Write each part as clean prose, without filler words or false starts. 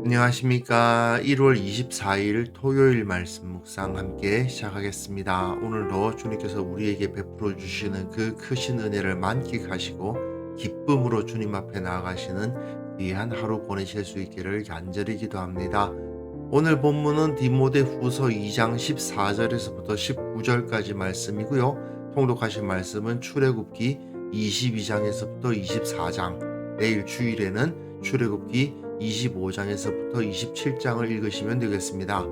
안녕하십니까. 1월 24일 토요일 말씀 묵상 함께 시작하겠습니다. 오늘도 주님께서 우리에게 베풀어 주시는 그 크신 은혜를 만끽하시고 기쁨으로 주님 앞에 나아가시는 귀한 하루 보내실 수 있기를 간절히 기도합니다. 오늘 본문은 디모데후서 2장 14절에서부터 19절까지 말씀이고요. 통독하신 말씀은 출애굽기 22장에서부터 24장, 내일 주일에는 출애굽기 25장에서부터 27장을 읽으시면 되겠습니다.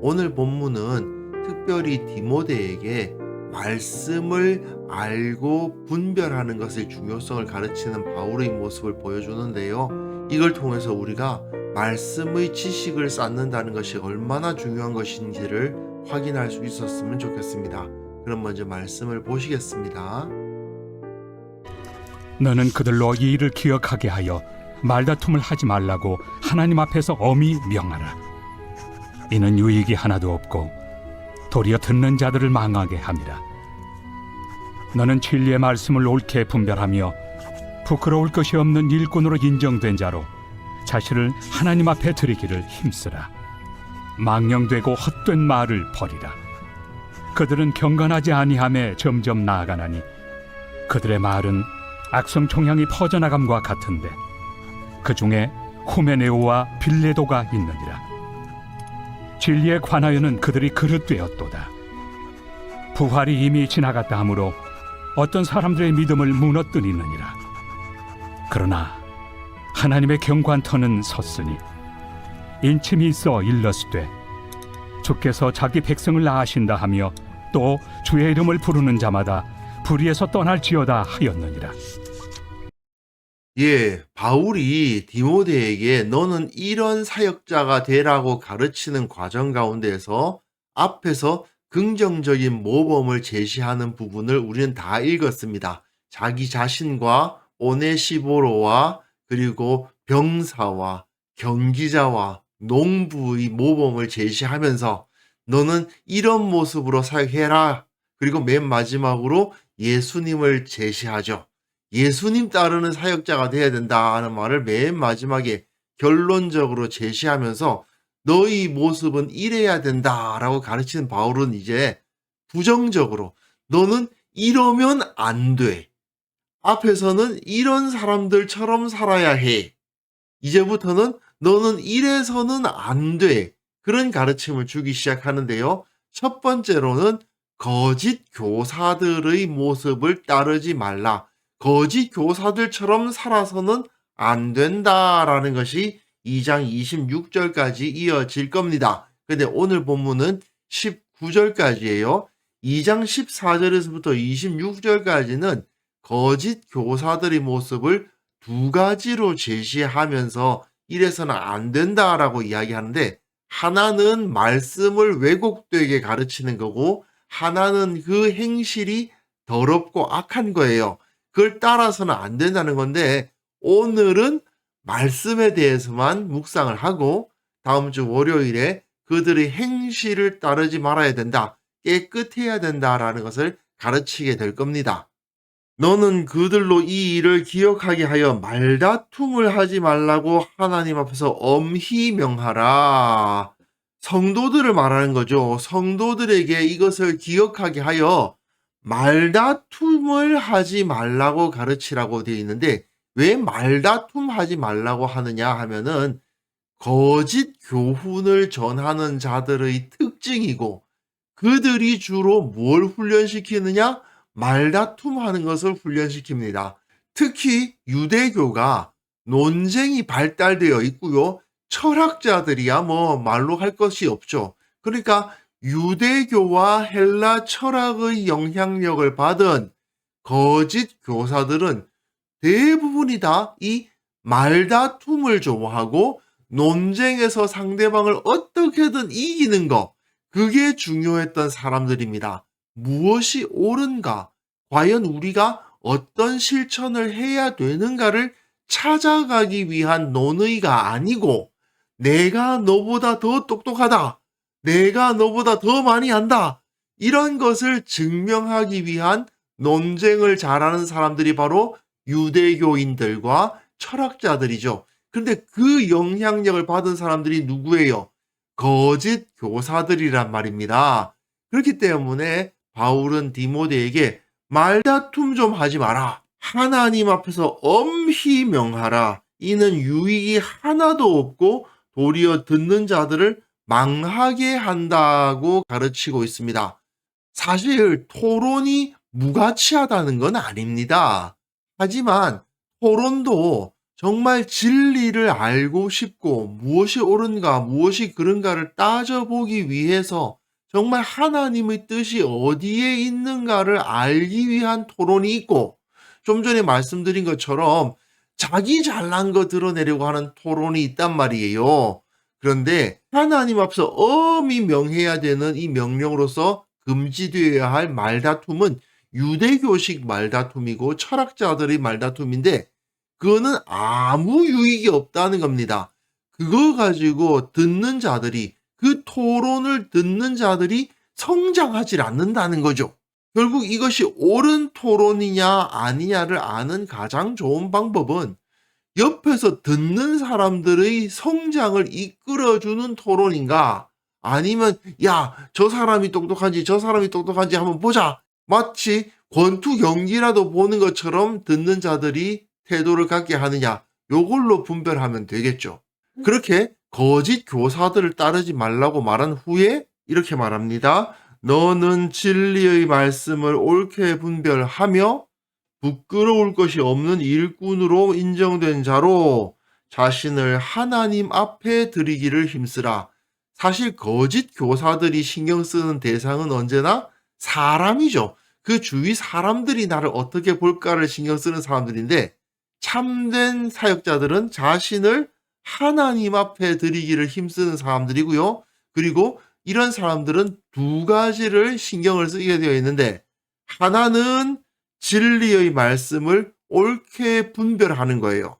오늘 본문은 특별히 디모데에게 말씀을 알고 분별하는 것의 중요성을 가르치는 바울의 모습을 보여주는데요. 이걸 통해서 우리가 말씀의 지식을 쌓는다는 것이 얼마나 중요한 것인지를 확인할 수 있었으면 좋겠습니다. 그럼 먼저 말씀을 보시겠습니다. 너는 그들로 이 일을 기억하게 하여 말다툼을 하지 말라고 하나님 앞에서 엄히 명하라. 이는 유익이 하나도 없고 도리어 듣는 자들을 망하게 함이라. 너는 진리의 말씀을 옳게 분별하며 부끄러울 것이 없는 일꾼으로 인정된 자로 자신을 하나님 앞에 드리기를 힘쓰라. 망령되고 헛된 말을 버리라. 그들은 경건하지 아니함에 점점 나아가나니 그들의 말은 악성 총향이 퍼져나감과 같은데 그 중에 후메네오와 빌레도가 있느니라. 진리에 관하여는 그들이 그릇되었도다. 부활이 이미 지나갔다 하므로 어떤 사람들의 믿음을 무너뜨리느니라. 그러나 하나님의 경관터는 섰으니 인침이 있어 일렀으되 주께서 자기 백성을 낳으신다 하며 또 주의 이름을 부르는 자마다 불의에서 떠날지어다 하였느니라. 바울이 디모데에게 너는 이런 사역자가 되라고 가르치는 과정 가운데에서 앞에서 긍정적인 모범을 제시하는 부분을 우리는 다 읽었습니다. 자기 자신과 오네시보로와 그리고 병사와 경기자와 농부의 모범을 제시하면서 너는 이런 모습으로 사역해라. 그리고 맨 마지막으로 예수님을 제시하죠. 예수님 따르는 사역자가 돼야 된다는 말을 맨 마지막에 결론적으로 제시하면서 너희 모습은 이래야 된다라고 가르치는 바울은 이제 부정적으로 너는 이러면 안 돼. 앞에서는 이런 사람들처럼 살아야 해. 이제부터는 너는 이래서는 안 돼. 그런 가르침을 주기 시작하는데요. 첫 번째로는 거짓 교사들의 모습을 따르지 말라. 거짓 교사들처럼 살아서는 안 된다라는 것이 2장 26절까지 이어질 겁니다. 근데 오늘 본문은 19절까지예요. 2장 14절에서부터 26절까지는 거짓 교사들의 모습을 두 가지로 제시하면서 이래서는 안 된다라고 이야기하는데, 하나는 말씀을 왜곡되게 가르치는 거고 하나는 그 행실이 더럽고 악한 거예요. 그걸 따라서는 안 된다는 건데, 오늘은 말씀에 대해서만 묵상을 하고 다음 주 월요일에 그들의 행실을 따르지 말아야 된다, 깨끗해야 된다라는 것을 가르치게 될 겁니다. 너는 그들로 이 일을 기억하게 하여 말다툼을 하지 말라고 하나님 앞에서 엄히 명하라. 성도들을 말하는 거죠. 성도들에게 이것을 기억하게 하여 말다툼을 하지 말라고 가르치라고 되어 있는데, 왜 말다툼 하지 말라고 하느냐 하면은 거짓 교훈을 전하는 자들의 특징이고, 그들이 주로 뭘 훈련시키느냐? 말다툼하는 것을 훈련시킵니다. 특히 유대교가 논쟁이 발달되어 있고요. 철학자들이야 말로 할 것이 없죠. 그러니까 유대교와 헬라 철학의 영향력을 받은 거짓 교사들은 대부분이 다 이 말다툼을 좋아하고 논쟁에서 상대방을 어떻게든 이기는 거, 그게 중요했던 사람들입니다. 무엇이 옳은가, 과연 우리가 어떤 실천을 해야 되는가를 찾아가기 위한 논의가 아니고, 내가 너보다 더 똑똑하다, 내가 너보다 더 많이 안다, 이런 것을 증명하기 위한 논쟁을 잘하는 사람들이 바로 유대교인들과 철학자들이죠. 그런데 그 영향력을 받은 사람들이 누구예요? 거짓 교사들이란 말입니다. 그렇기 때문에 바울은 디모데에게 말다툼 좀 하지 마라. 하나님 앞에서 엄히 명하라. 이는 유익이 하나도 없고 도리어 듣는 자들을 망하게 한다고 가르치고 있습니다. 사실 토론이 무가치하다는 건 아닙니다. 하지만 토론도 정말 진리를 알고 싶고 무엇이 옳은가 무엇이 그른가를 따져보기 위해서 정말 하나님의 뜻이 어디에 있는가를 알기 위한 토론이 있고, 좀 전에 말씀드린 것처럼 자기 잘난 거 드러내려고 하는 토론이 있단 말이에요. 그런데 하나님 앞에서 엄히 명해야 되는 이 명령으로서 금지되어야 할 말다툼은 유대교식 말다툼이고 철학자들의 말다툼인데, 그거는 아무 유익이 없다는 겁니다. 그거 가지고 듣는 자들이, 그 토론을 듣는 자들이 성장하지 않는다는 거죠. 결국 이것이 옳은 토론이냐 아니냐를 아는 가장 좋은 방법은 옆에서 듣는 사람들의 성장을 이끌어주는 토론인가, 아니면 야, 저 사람이 똑똑한지 저 사람이 똑똑한지 한번 보자, 마치 권투 경기라도 보는 것처럼 듣는 자들이 태도를 갖게 하느냐, 요걸로 분별하면 되겠죠. 그렇게 거짓 교사들을 따르지 말라고 말한 후에 이렇게 말합니다. 너는 진리의 말씀을 옳게 분별하며 부끄러울 것이 없는 일꾼으로 인정된 자로 자신을 하나님 앞에 드리기를 힘쓰라. 사실 거짓 교사들이 신경 쓰는 대상은 언제나 사람이죠. 그 주위 사람들이 나를 어떻게 볼까를 신경 쓰는 사람들인데, 참된 사역자들은 자신을 하나님 앞에 드리기를 힘쓰는 사람들이고요. 그리고 이런 사람들은 두 가지를 신경을 쓰게 되어 있는데, 하나는 진리의 말씀을 옳게 분별하는 거예요.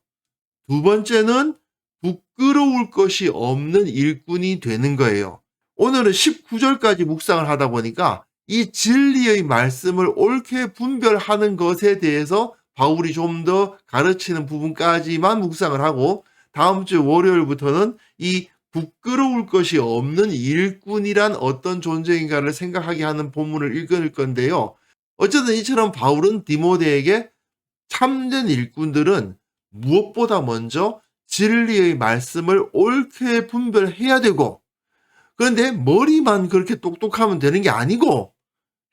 두 번째는 부끄러울 것이 없는 일꾼이 되는 거예요. 오늘은 19절까지 묵상을 하다 보니까 이 진리의 말씀을 옳게 분별하는 것에 대해서 바울이 좀 더 가르치는 부분까지만 묵상을 하고, 다음 주 월요일부터는 이 부끄러울 것이 없는 일꾼이란 어떤 존재인가를 생각하게 하는 본문을 읽을 건데요. 어쨌든 이처럼 바울은 디모데에게 참된 일꾼들은 무엇보다 먼저 진리의 말씀을 옳게 분별해야 되고, 그런데 머리만 그렇게 똑똑하면 되는 게 아니고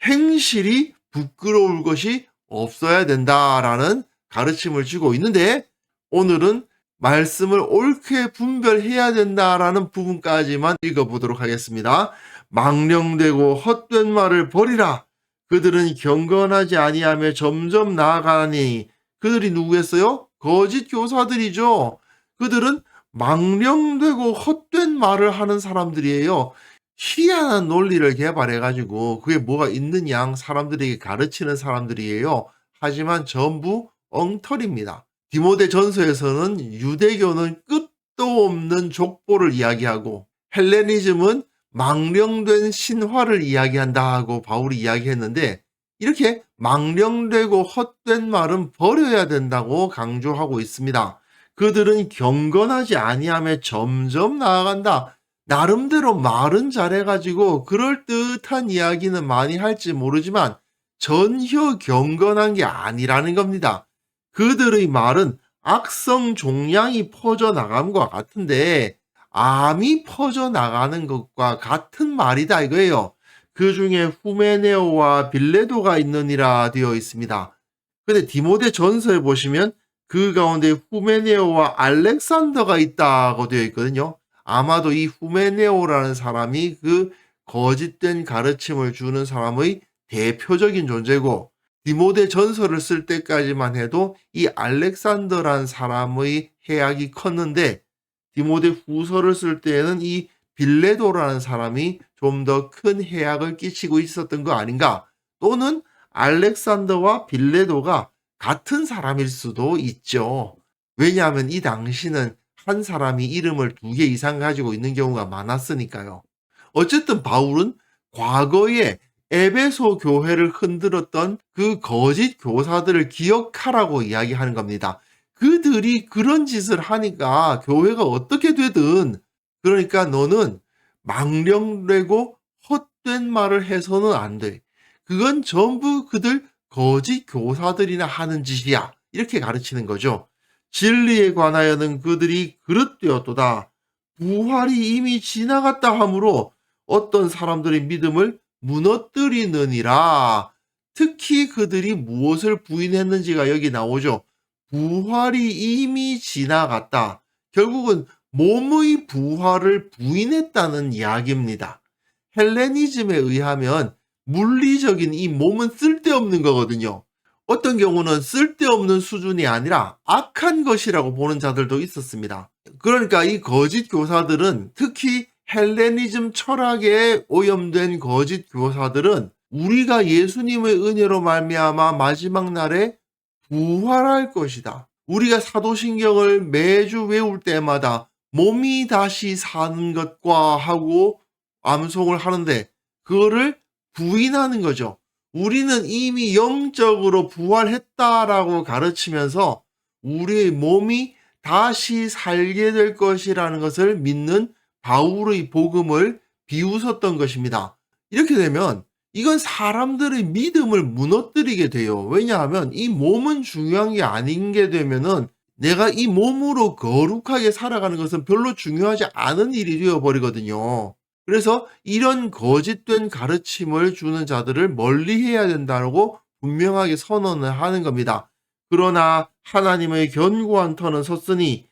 행실이 부끄러울 것이 없어야 된다라는 가르침을 주고 있는데, 오늘은 말씀을 옳게 분별해야 된다라는 부분까지만 읽어보도록 하겠습니다. 망령되고 헛된 말을 버리라. 그들은 경건하지 아니하며 점점 나아가니. 그들이 누구겠어요? 거짓 교사들이죠. 그들은 망령되고 헛된 말을 하는 사람들이에요. 희한한 논리를 개발해가지고 그게 뭐가 있는 양 사람들에게 가르치는 사람들이에요. 하지만 전부 엉터리입니다. 디모데 전서에서는 유대교는 끝도 없는 족보를 이야기하고 헬레니즘은 망령된 신화를 이야기한다 하고 바울이 이야기했는데, 이렇게 망령되고 헛된 말은 버려야 된다고 강조하고 있습니다. 그들은 경건하지 아니하며 점점 나아간다. 나름대로 말은 잘해가지고 그럴듯한 이야기는 많이 할지 모르지만 전혀 경건한 게 아니라는 겁니다. 그들의 말은 악성 종양이 퍼져나감과 같은데 암이 퍼져나가는 것과 같은 말이다 이거예요. 그 중에 후메네오와 빌레도가 있느니라 되어 있습니다. 근데 디모데 전서에 보시면 그 가운데 후메네오와 알렉산더가 있다고 되어 있거든요. 아마도 이 후메네오라는 사람이 그 거짓된 가르침을 주는 사람의 대표적인 존재고, 디모데 전서를 쓸 때까지만 해도 이 알렉산더라는 사람의 해악이 컸는데, 디모데 후서를 쓸 때에는 이 빌레도라는 사람이 좀 더 큰 해악을 끼치고 있었던 거 아닌가? 또는 알렉산더와 빌레도가 같은 사람일 수도 있죠. 왜냐하면 이 당시는 한 사람이 이름을 2개 이상 가지고 있는 경우가 많았으니까요. 어쨌든 바울은 과거에 에베소 교회를 흔들었던 그 거짓 교사들을 기억하라고 이야기하는 겁니다. 그들이 그런 짓을 하니까 교회가 어떻게 되든, 그러니까 너는 망령되고 헛된 말을 해서는 안 돼. 그건 전부 그들 거짓 교사들이나 하는 짓이야. 이렇게 가르치는 거죠. 진리에 관하여는 그들이 그릇되었도다. 부활이 이미 지나갔다 하므로 어떤 사람들의 믿음을 무너뜨리느니라. 특히 그들이 무엇을 부인했는지가 여기 나오죠. 부활이 이미 지나갔다. 결국은 몸의 부활을 부인했다는 이야기입니다. 헬레니즘에 의하면 물리적인 이 몸은 쓸데없는 거거든요. 어떤 경우는 쓸데없는 수준이 아니라 악한 것이라고 보는 자들도 있었습니다. 그러니까 이 거짓 교사들은, 특히 헬레니즘 철학에 오염된 거짓 교사들은 우리가 예수님의 은혜로 말미암아 마지막 날에 부활할 것이다. 우리가 사도신경을 매주 외울 때마다 몸이 다시 사는 것과 하고 암송을 하는데 그거를 부인하는 거죠. 우리는 이미 영적으로 부활했다라고 가르치면서 우리의 몸이 다시 살게 될 것이라는 것을 믿는 바울의 복음을 비웃었던 것입니다. 이렇게 되면 이건 사람들의 믿음을 무너뜨리게 돼요. 왜냐하면 이 몸은 중요한 게 아닌 게 되면은 내가 이 몸으로 거룩하게 살아가는 것은 별로 중요하지 않은 일이 되어버리거든요. 그래서 이런 거짓된 가르침을 주는 자들을 멀리해야 된다고 분명하게 선언을 하는 겁니다. 그러나 하나님의 견고한 터는 섰으니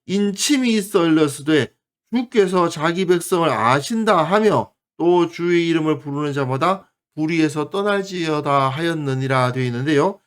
인침이 있어 일렀으되 주께서 자기 백성을 아신다 하며 또 주의 이름을 부르는 자마다 불의에서 떠날지어다 하였느니라 되어 있는데요.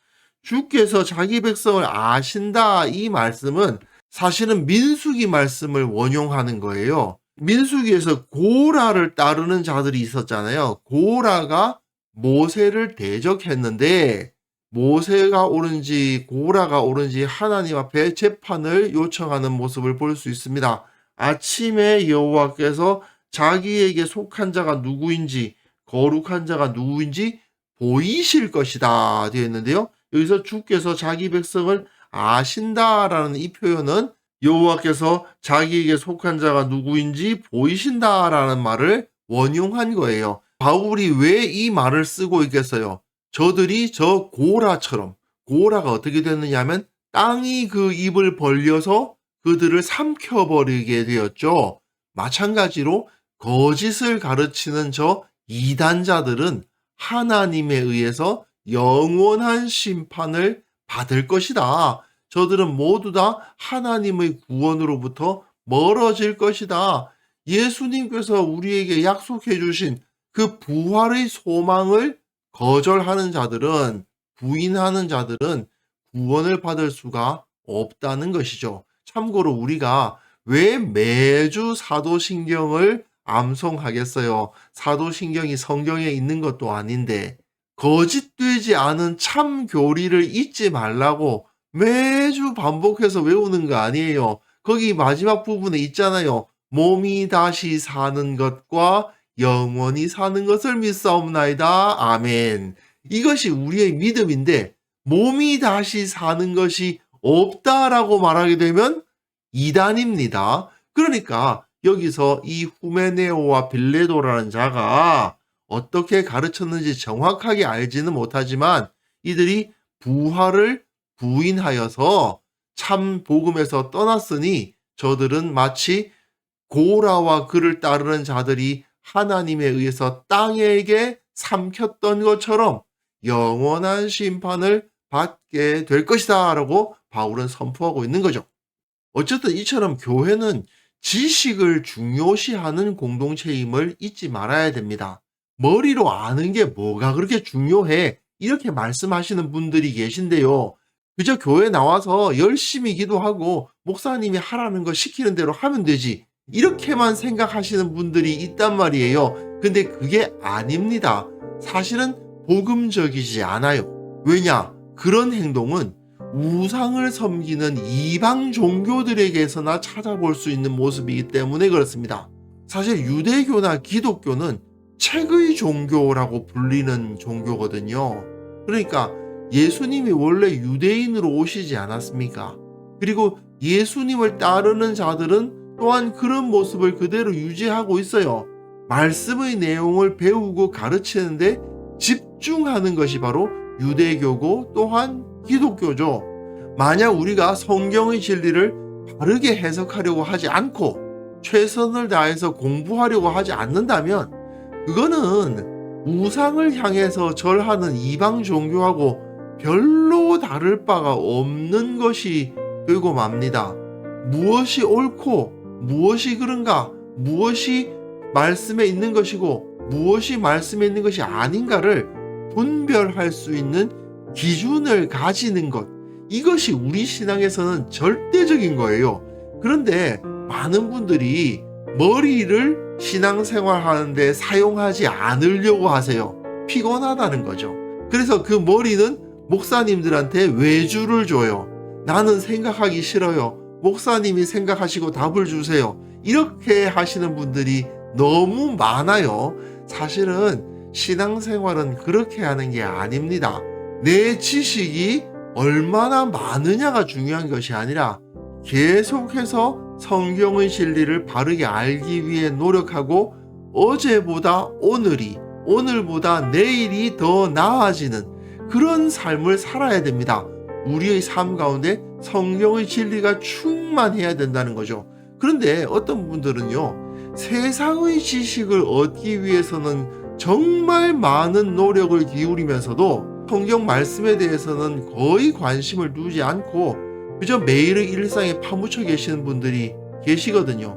주께서 자기 백성을 아신다, 이 말씀은 사실은 민수기 말씀을 원용하는 거예요. 민수기에서 고라를 따르는 자들이 있었잖아요. 고라가 모세를 대적했는데 모세가 옳은지 고라가 옳은지 하나님 앞에 재판을 요청하는 모습을 볼 수 있습니다. 아침에 여호와께서 자기에게 속한 자가 누구인지, 거룩한 자가 누구인지 보이실 것이다 되어 있는데요. 여기서 주께서 자기 백성을 아신다라는 이 표현은 여호와께서 자기에게 속한 자가 누구인지 보이신다라는 말을 원용한 거예요. 바울이 왜 이 말을 쓰고 있겠어요? 저들이 저 고라처럼, 고라가 어떻게 됐느냐면 땅이 그 입을 벌려서 그들을 삼켜버리게 되었죠. 마찬가지로 거짓을 가르치는 저 이단자들은 하나님에 의해서 영원한 심판을 받을 것이다. 저들은 모두 다 하나님의 구원으로부터 멀어질 것이다. 예수님께서 우리에게 약속해 주신 그 부활의 소망을 거절하는 자들은, 부인하는 자들은 구원을 받을 수가 없다는 것이죠. 참고로 우리가 왜 매주 사도신경을 암송하겠어요? 사도신경이 성경에 있는 것도 아닌데. 거짓되지 않은 참 교리를 잊지 말라고 매주 반복해서 외우는 거 아니에요. 거기 마지막 부분에 있잖아요. 몸이 다시 사는 것과 영원히 사는 것을 믿사옵나이다. 아멘. 이것이 우리의 믿음인데 몸이 다시 사는 것이 없다라고 말하게 되면 이단입니다. 그러니까 여기서 이 후메네오와 빌레도라는 자가 어떻게 가르쳤는지 정확하게 알지는 못하지만 이들이 부활을 부인하여서 참 복음에서 떠났으니 저들은 마치 고라와 그를 따르는 자들이 하나님에 의해서 땅에게 삼켰던 것처럼 영원한 심판을 받게 될 것이다 라고 바울은 선포하고 있는 거죠. 어쨌든 이처럼 교회는 지식을 중요시하는 공동체임을 잊지 말아야 됩니다. 머리로 아는 게 뭐가 그렇게 중요해? 이렇게 말씀하시는 분들이 계신데요. 그저 교회 나와서 열심히 기도하고 목사님이 하라는 거 시키는 대로 하면 되지. 이렇게만 생각하시는 분들이 있단 말이에요. 근데 그게 아닙니다. 사실은 복음적이지 않아요. 왜냐? 그런 행동은 우상을 섬기는 이방 종교들에게서나 찾아볼 수 있는 모습이기 때문에 그렇습니다. 사실 유대교나 기독교는 책의 종교라고 불리는 종교거든요. 그러니까 예수님이 원래 유대인으로 오시지 않았습니까? 그리고 예수님을 따르는 자들은 또한 그런 모습을 그대로 유지하고 있어요. 말씀의 내용을 배우고 가르치는데 집중하는 것이 바로 유대교고 또한 기독교죠. 만약 우리가 성경의 진리를 바르게 해석하려고 하지 않고 최선을 다해서 공부하려고 하지 않는다면 그거는 우상을 향해서 절하는 이방 종교하고 별로 다를 바가 없는 것이 되고 맙니다. 무엇이 옳고 무엇이 그른가, 무엇이 말씀에 있는 것이고 무엇이 말씀에 있는 것이 아닌가를 분별할 수 있는 기준을 가지는 것, 이것이 우리 신앙에서는 절대적인 거예요. 그런데 많은 분들이 머리를 신앙생활 하는데 사용하지 않으려고 하세요. 피곤하다는 거죠. 그래서 그 머리는 목사님들한테 외주를 줘요. 나는 생각하기 싫어요. 목사님이 생각하시고 답을 주세요. 이렇게 하시는 분들이 너무 많아요. 사실은 신앙생활은 그렇게 하는 게 아닙니다. 내 지식이 얼마나 많으냐가 중요한 것이 아니라 계속해서 성경의 진리를 바르게 알기 위해 노력하고 어제보다 오늘이, 오늘보다 내일이 더 나아지는 그런 삶을 살아야 됩니다. 우리의 삶 가운데 성경의 진리가 충만해야 된다는 거죠. 그런데 어떤 분들은요, 세상의 지식을 얻기 위해서는 정말 많은 노력을 기울이면서도 성경 말씀에 대해서는 거의 관심을 두지 않고 그저 매일의 일상에 파묻혀 계시는 분들이 계시거든요.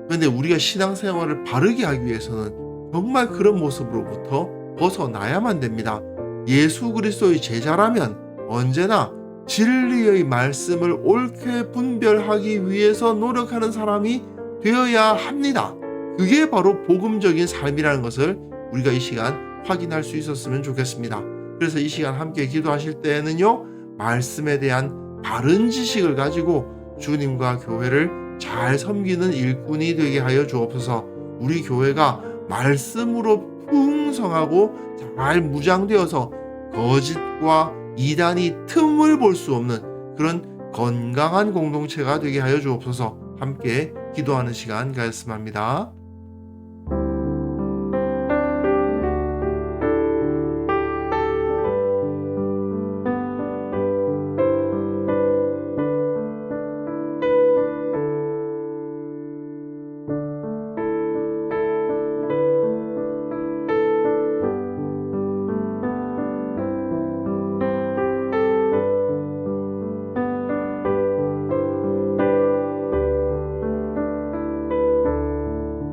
그런데 우리가 신앙생활을 바르게 하기 위해서는 정말 그런 모습으로부터 벗어나야만 됩니다. 예수 그리스도의 제자라면 언제나 진리의 말씀을 옳게 분별하기 위해서 노력하는 사람이 되어야 합니다. 그게 바로 복음적인 삶이라는 것을 우리가 이 시간 확인할 수 있었으면 좋겠습니다. 그래서 이 시간 함께 기도하실 때에는요, 말씀에 대한 바른 지식을 가지고 주님과 교회를 잘 섬기는 일꾼이 되게 하여 주옵소서. 우리 교회가 말씀으로 풍성하고 잘 무장되어서 거짓과 이단이 틈을 볼 수 없는 그런 건강한 공동체가 되게 하여 주옵소서. 함께 기도하는 시간 가졌으면 합니다.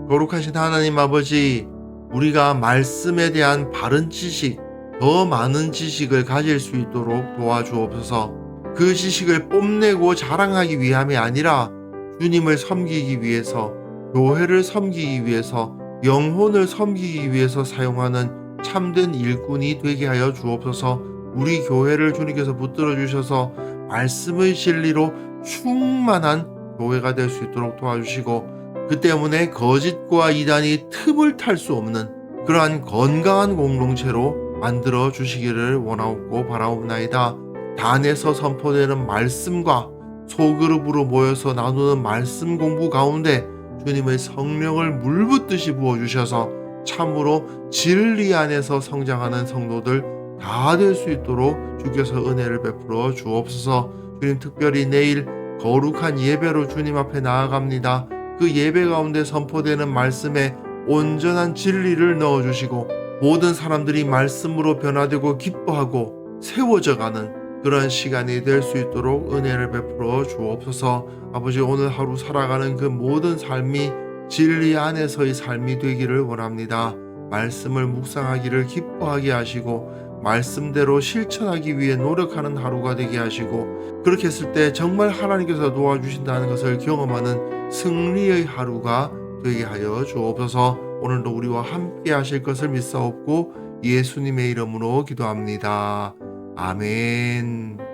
거룩하신 하나님 아버지, 우리가 말씀에 대한 바른 지식, 더 많은 지식을 가질 수 있도록 도와주옵소서. 그 지식을 뽐내고 자랑하기 위함이 아니라 주님을 섬기기 위해서, 교회를 섬기기 위해서, 영혼을 섬기기 위해서 사용하는 참된 일꾼이 되게 하여 주옵소서. 우리 교회를 주님께서 붙들어 주셔서 말씀의 진리로 충만한 교회가 될 수 있도록 도와주시고, 그 때문에 거짓과 이단이 틈을 탈 수 없는 그러한 건강한 공동체로 만들어 주시기를 원하옵고 바라옵나이다. 단에서 선포되는 말씀과 소그룹으로 모여서 나누는 말씀 공부 가운데 주님의 성령을 물붓듯이 부어주셔서 참으로 진리 안에서 성장하는 성도들 다 될 수 있도록 주께서 은혜를 베풀어 주옵소서. 주님, 특별히 내일 거룩한 예배로 주님 앞에 나아갑니다. 그 예배 가운데 선포되는 말씀에 온전한 진리를 넣어주시고 모든 사람들이 말씀으로 변화되고 기뻐하고 세워져가는 그런 시간이 될 수 있도록 은혜를 베풀어 주옵소서. 아버지, 오늘 하루 살아가는 그 모든 삶이 진리 안에서의 삶이 되기를 원합니다. 말씀을 묵상하기를 기뻐하게 하시고 말씀대로 실천하기 위해 노력하는 하루가 되게 하시고, 그렇게 했을 때 정말 하나님께서 도와주신다는 것을 경험하는 승리의 하루가 되게 하여 주옵소서. 오늘도 우리와 함께 하실 것을 믿사옵고 예수님의 이름으로 기도합니다. 아멘.